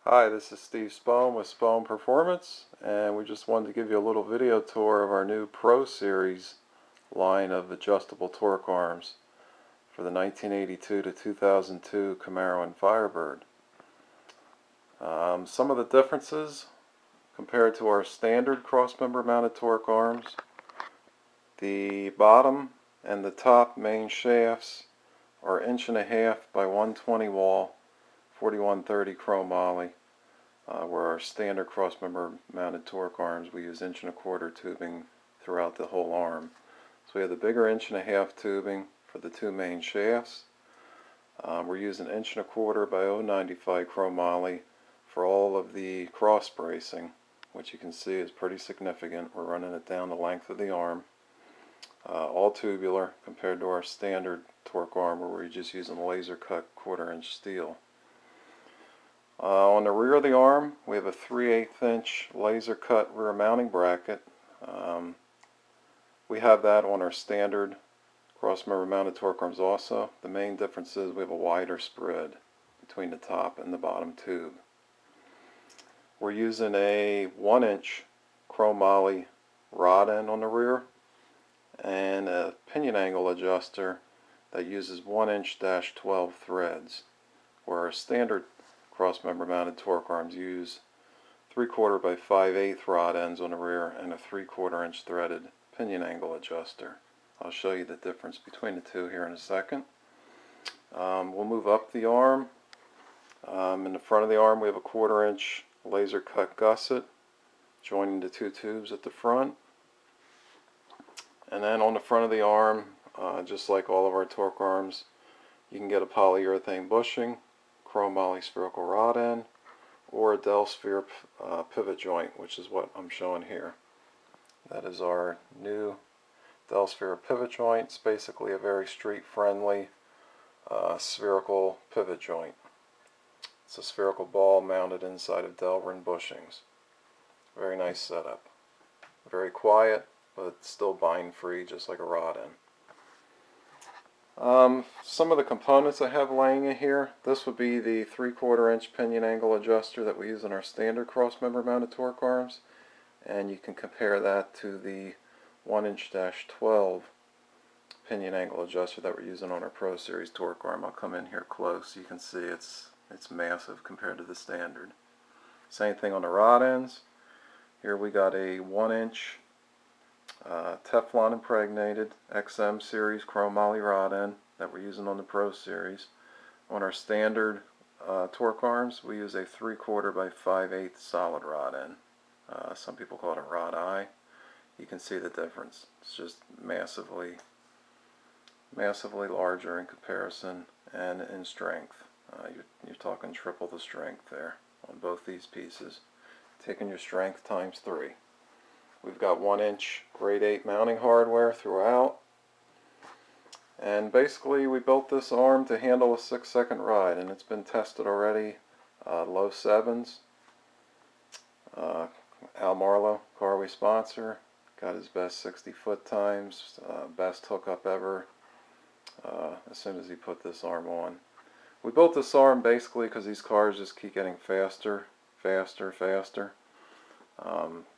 Hi, this is Steve Spohn with Spohn Performance, and we just wanted to give you a little video tour of our new Pro Series line of adjustable torque arms for the 1982 to 2002 Camaro and Firebird. Some of the differences compared to our standard crossmember mounted torque arms: the bottom and the top main shafts are 1.5" by 120 wall 4130 chromoly. Where our standard crossmember mounted torque arms, we use 1.25" tubing throughout the whole arm. So we have the bigger 1.5" tubing for the two main shafts. We're using 1.25" by 0.95 chromoly for all of the cross bracing, which you can see is pretty significant. We're running it down the length of the arm. All tubular compared to our standard torque arm where we're just using laser cut 1/4" steel. On the rear of the arm, we have a 3/8" laser cut rear mounting bracket. We have that on our standard crossmember mounted torque arms also. The main difference is we have a wider spread between the top and the bottom tube. We're using a 1" chromoly rod end on the rear and a pinion angle adjuster that uses 1" -12 threads, where our standard crossmember mounted torque arms use 3/4" by 5/8 rod ends on the rear and a 3/4" threaded pinion angle adjuster. I'll show you the difference between the two here in a second. We'll move up the arm. In the front of the arm we have a 1/4" laser cut gusset joining the two tubes at the front. And then on the front of the arm, just like all of our torque arms, you can get a polyurethane bushing, chromoly spherical rod end, or a Del sphere pivot joint, which is what I'm showing here. That is our new Del sphere pivot joint. It's basically a very street friendly spherical pivot joint. It's a spherical ball mounted inside of Delrin bushings. Very nice setup. Very quiet, but still bind free, just like a rod end. Some of the components I have laying in here, this would be the 3/4" pinion angle adjuster that we use in our standard crossmember mounted torque arms, and you can compare that to the 1" -12 pinion angle adjuster that we're using on our Pro Series torque arm. I'll come in here close. You can see it's massive compared to the standard. Same thing on the rod ends. Here we got a 1" Teflon impregnated XM series chromoly rod end that we're using on the Pro Series. On our standard torque arms, we use a 3/4" by 5/8 solid rod end. Some people call it a rod eye. You can see the difference. It's just massively larger in comparison and in strength. You're talking triple the strength there on both these pieces. Taking your strength times 3. We've got 1" grade 8 mounting hardware throughout, and basically we built this arm to handle a 6-second ride, and it's been tested already. Low 7s. Al Marlowe, car we sponsor, got his best 60-foot times, best hookup ever as soon as he put this arm on. We built this arm basically because these cars just keep getting faster.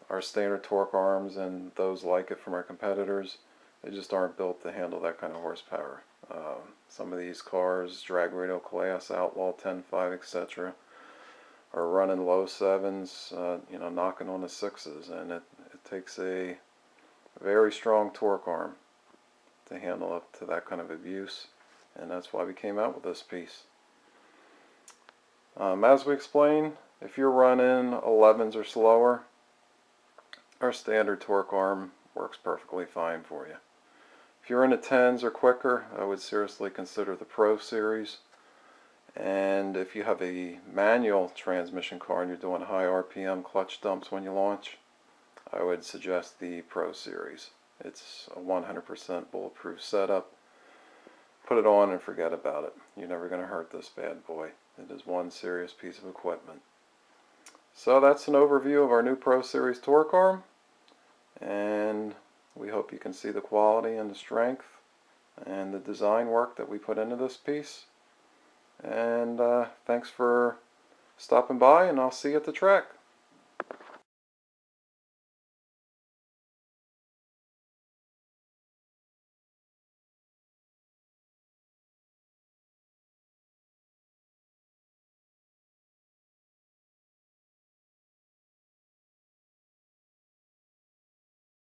Our standard torque arms and those like it from our competitors, they just aren't built to handle that kind of horsepower. Some of these cars, drag radio class, outlaw 10.5, etc., are running low 7s, knocking on the 6s, and it takes a very strong torque arm to handle up to that kind of abuse, and that's why we came out with this piece. As we explained, if you're running 11s or slower, our standard torque arm works perfectly fine for you. If you're in the 10s or quicker, I would seriously consider the Pro Series. And if you have a manual transmission car and you're doing high RPM clutch dumps when you launch, I would suggest the Pro Series. It's a 100% bulletproof setup. Put it on and forget about it. You're never going to hurt this bad boy. It is one serious piece of equipment. So that's an overview of our new Pro Series torque arm, and we hope you can see the quality and the strength and the design work that we put into this piece. And thanks for stopping by, and I'll see you at the track.